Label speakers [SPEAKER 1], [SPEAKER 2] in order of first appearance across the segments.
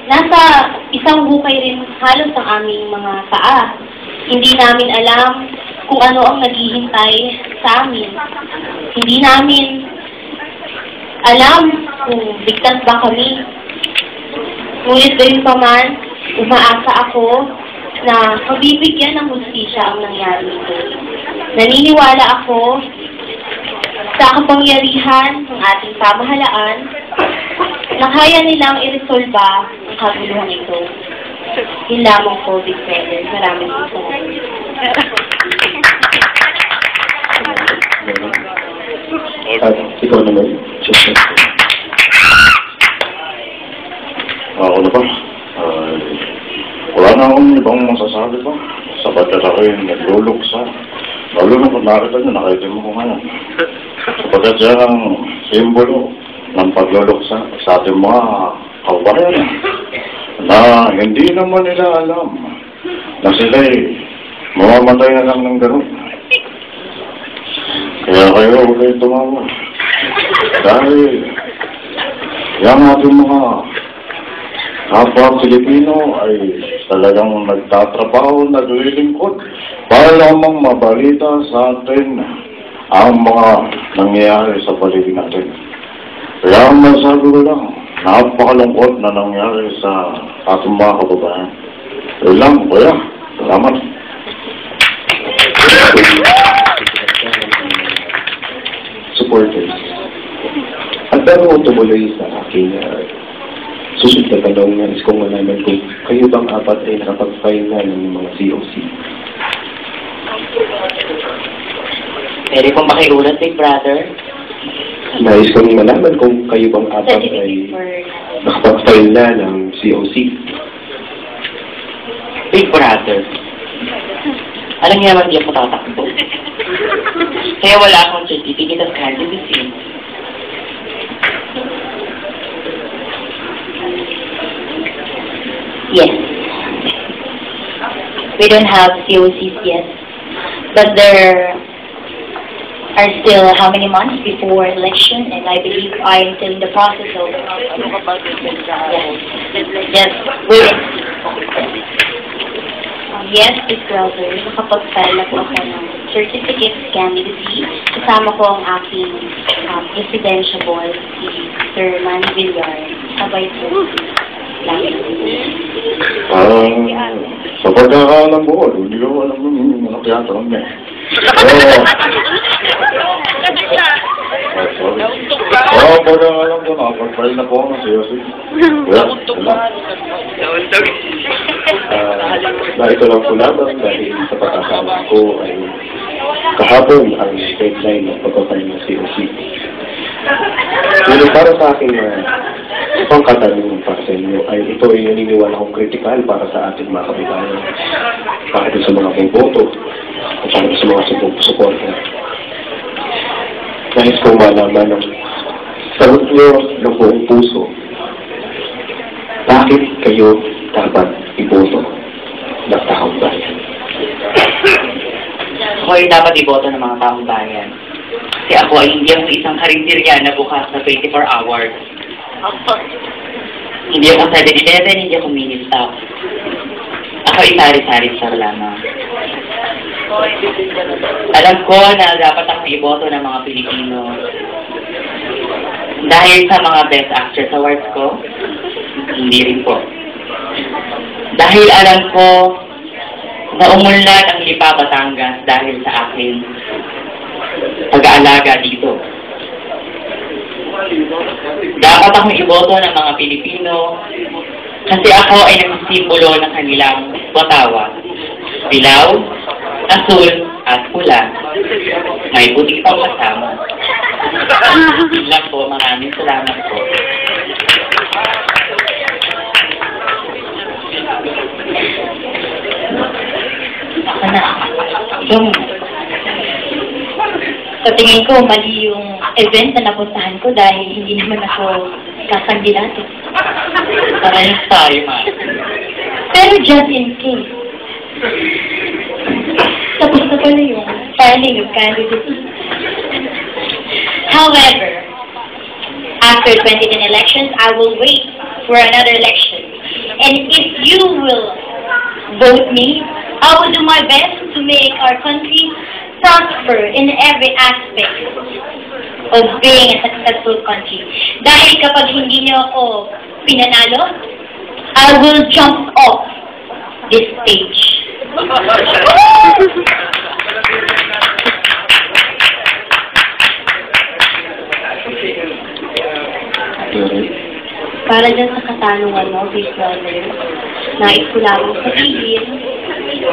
[SPEAKER 1] nasa isang hukay rin halos ang aming mga paa. Hindi namin alam kung ano ang naghihintay sa amin. Hindi namin alam kung ligtas ba kami. Ngunit gayon pa man, umaasa ako na mabibigyan ng hustisya ang nangyari nito. Naniniwala ako sa kapangyarihan ng ating pamahalaan na kaya nilang iresolba ang kaguluhan ito. Yun lamang po, Big Brother. Maraming salamat.
[SPEAKER 2] Ikaw naman. Ako na ba? Wala na akong ibang masasabi pa. Sabat na rin nagluluksa. Lalo na kung nakita nyo, nakita mo kung ano. Sabagat yan ang simbolo ng pagluluksa sa ating mga kawayan na hindi naman nila alam na sila'y mamamatay na lang ng gano'n. Kaya kayo ulit tumawa. Dahil yung ating mga kapwa Pilipino ay talagang nagtatrabaho, naglilingkod para lamang mabalita sa atin ang mga nangyayari sa paligid natin. Kaya ang masabi ko lang, napakalungkot na nangyari sa ating mga kababayan. Kaya lang, kuya, salamat.
[SPEAKER 3] Supporters. At pero tumuloy sa aking susunod na tanong na is kung malaman kung kayo bang apat ay nakapag-file na ng mga COC.
[SPEAKER 4] Pwede pong makiulat, Big Brother?
[SPEAKER 3] Nais kong malaman kung kayo bang apat ay nakapag-file na ng COC.
[SPEAKER 4] Big Brother, alam niya naman di ako tatakbo. Kaya wala akong certificate of candidacy.
[SPEAKER 1] Yes. We don't have COCs yet. But there are still how many months before election, and I believe I am still in the process of yes, waiting. Yes, Big Brother, nakapag-file na po ako ng certificate of candidacy. Kasama ko ang aking presidential boy, si Sir Manny Villar. Sabay po.
[SPEAKER 2] Sa pagkakaalam ko, hindi ko alam yung mga tiyatang niya. Pagkakaalam ko, nakapag-file na po ako ng COC.
[SPEAKER 3] Ito lang po lamang dahil sa pagkakaalam ko ay kahapon ang deadline ng pagkakaroon ng COC. Pero para sa akin isang katanungan para sa inyo ay ito ay naniniwala kong kritikal para sa ating mga kababayan. Para sa mga boto at para sa mga supporter. Nais kong malaman ng sagot nyo ng buong puso. Bakit kayo dapat iboto ng taong bayan?
[SPEAKER 4] Ako ay dapat iboto ng mga taong bayan. Kasi ako ay hindi ako isang karinderya na bukas na 24 hours. Hindi ako 7-Eleven, hindi ako mini-stop. Ako ay sari-sari star lamang. Alam ko na dapat akong iboto ng mga Pilipino. Dahil sa mga Best Actress Awards ko, hindi rin po. Dahil alam ko na umunlad ang Lipa Batangas dahil sa akin pag-aalaga dito. Dapat akong iboto ng mga Pilipino kasi ako ay nagsisimbolo ng kanilang batawa. Dilaw, asul, at pula. May puti pang kasama. Lang po, maraming salamat po.
[SPEAKER 1] Ako na. Sa tingin ko, mali yung event na napuntahan ko dahil hindi naman ako kakandidato.
[SPEAKER 4] Parang tayo, man.
[SPEAKER 1] Pero just in case, tapos na pala yung filing of candidacy. However, After 2010 elections, I will wait for another election. And if you will vote me, I will do my best to make our country prosper in every aspect of being a successful country. Dahil kapag hindi niyo ako pinanalo, I will jump off this stage. Para dyan sa katanungan mo, Big Brother, nais ko lamang sabihin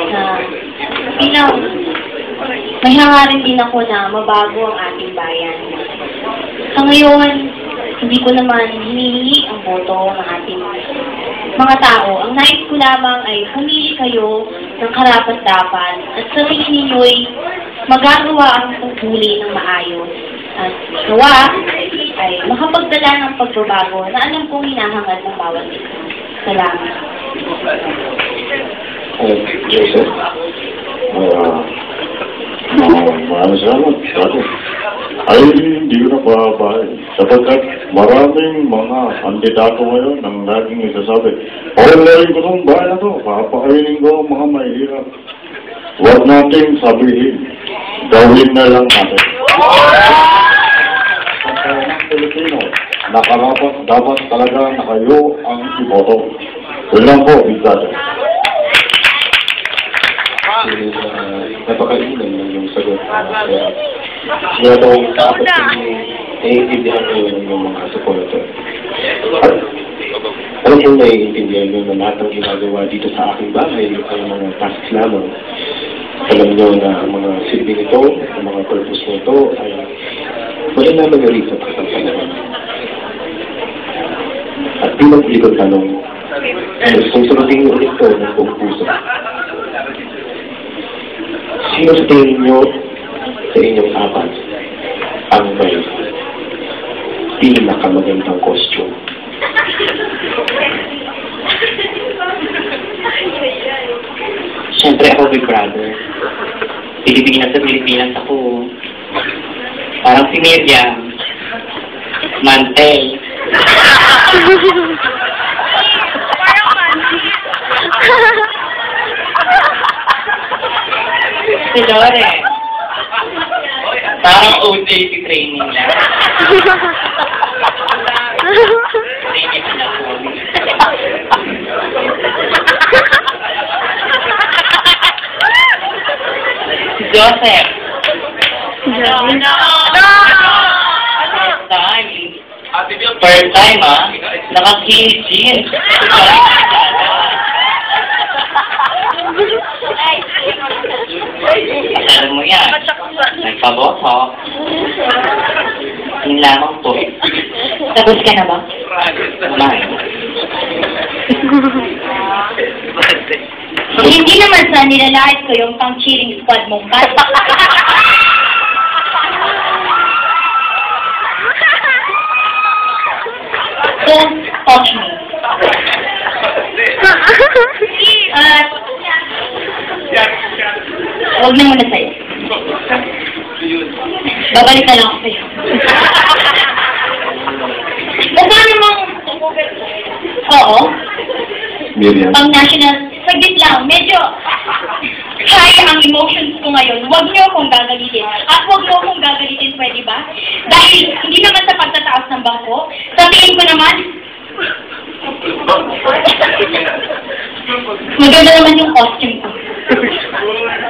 [SPEAKER 1] na bilang may hangarin din ako na mabago ang ating bayan. Sa ngayon, hindi ko naman hinihingi ang boto ng ating mga tao. Ang nais ko lamang ay pumili kayo ng karapat-dapat at sa tingin ninyo'y magagawa ang pagpuli ng maayos. At gawa ay makapagdala ng pagbabago na alam kong hinahangad ng bawat isa. Salamat.
[SPEAKER 2] Joseph, maraming salamat. Ay, hindi ko na pababae. Sapagkat maraming mga kandidato ngayon ang laging isasabi, pawalayin ko itong bayan na ito, papakainin ko ang mga mahihirap. Huwag natin sabihin, gawin na lang natin. Sa kaya ng Pilipino, nakarapat dapat talaga na kayo ang iboto. Yun lang po, Bigdada.
[SPEAKER 3] Napakainan lang yung sagot. Kaya daw dapat naiintindihan kayo ng mga supporter. At alam kong naiintindihan nyo na lahat ng ginagawa dito sa aking bahay ay mga tasks lamang. Alam nyo na ang mga silbing ito, ang mga purpose nito ay malalaman nyo rin sa pagkakalalaman. At bilang ikot tanong, kung sagutin nyo ulit ito ng buong puso, sino sa tingin nyo sa inyong apat ang may pinakamagandang costume?
[SPEAKER 4] Siyempre ako, Big Brother. Pilipinas sa Pilipinas ako. Parang si Miriam. Mantel. Si Lore. Parang OJT training lang. Training na po. Si Joseph. First time, naka-skinny jeans. Alam mo yan. Nagpaboto. Yun lamang po.
[SPEAKER 1] Tapos ka na ba?
[SPEAKER 4] Kumain.
[SPEAKER 1] Hindi naman sa nilalait ko yung pang-cheering squad mong bat. Don't touch me. At huwag na muna sa'yo. Babalik na lang ako sa'yo. Basta namang, oo,
[SPEAKER 3] Miriam?
[SPEAKER 1] pang national, saglit lang, medyo kaya ang emotions ko ngayon. Huwag niyo akong gagalitin. At huwag niyo akong gagalitin, pwede ba? Dahil hindi naman sa pagtataas ng bangko, sa tingin ko naman, maganda naman yung costume ko.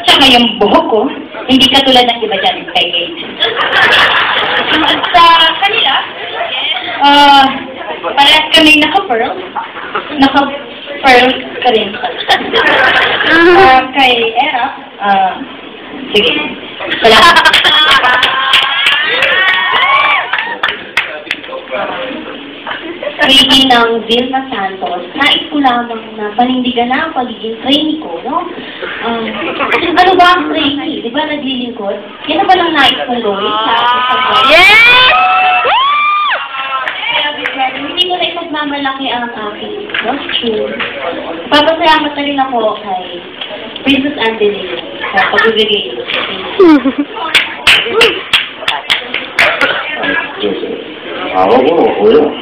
[SPEAKER 1] Tsaka yung buhok ko, hindi katulad ng iba dyan kay Kate. At sa kanila, parehas kami naka-pearl. Naka-pearl ka rin. Kay Era, sige. Salamat. Reading ng Vilma Santos, nais ko lamang na panindigan na ang pagiging trainee ko, no? Ano ba ang trainee? Di ba naglilingkod? Yan na ba lang nais kong gawin sa aking
[SPEAKER 5] Yes!
[SPEAKER 1] Kaya, hindi ko na ipagmamalaki ang aking costume. Papasalamat na rin ako kay Princess Angelina sa pagbibigay ito.
[SPEAKER 3] Joseph?
[SPEAKER 2] Ako po, kuya.